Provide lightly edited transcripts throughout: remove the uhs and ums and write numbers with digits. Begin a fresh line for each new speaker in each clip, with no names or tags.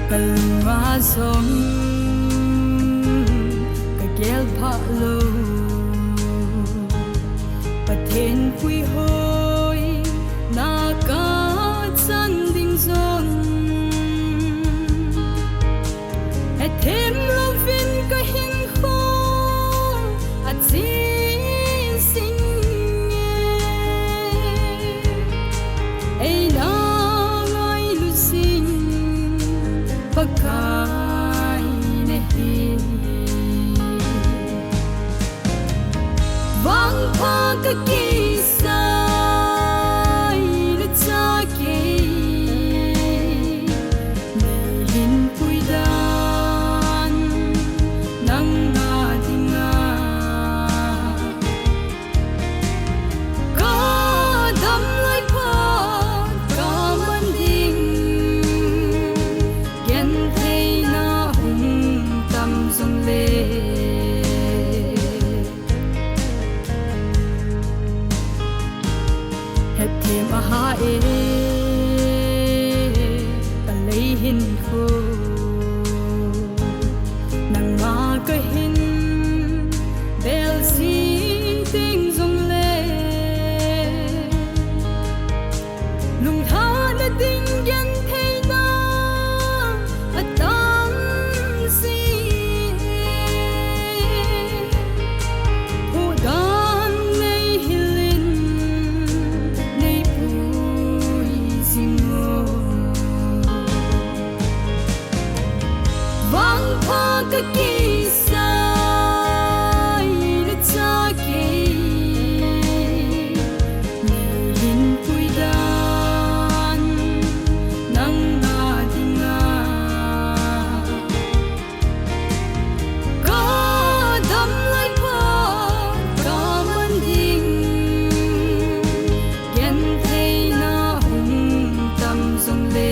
kalunga song kagel pha lo pathen pui hoi na ka chan ding zon et thêm lo vin ka hin kho at sin sin ei na ngai lu sin pakai ne hi vang pha ka ki sai lu cha ki ne hin pui dan nang na dinga ka dam lai pa ka man ding gen thei na hung tam zum le het thêm a ha e ta lấy hin khô nang ma ka hin bel si ting zum le lung tha na ding gen thei na a tam si hu dan nei hilin nei pui zingo vang pha ka ki sai lu cha ki nei hin pui dan nang na dinga ka dam lai pa ka man ding gen thei na hung tam zum le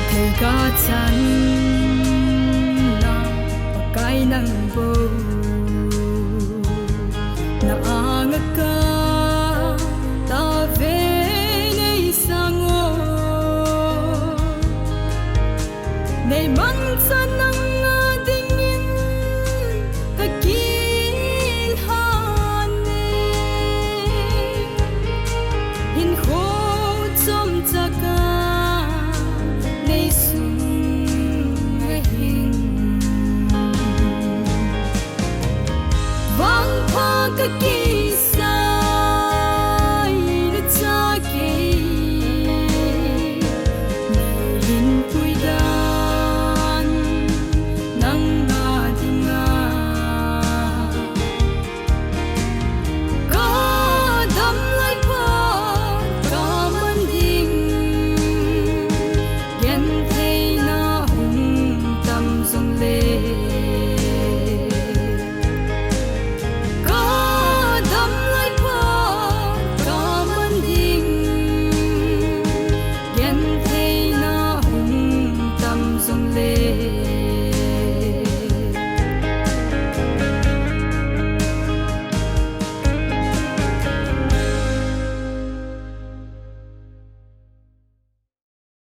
thei ka chan na pakai nang bo na ang ka ta ve nei sango nei man chan nang ding in ka kin han ne hin kho chom chaka nei sum hin vang pha ka ki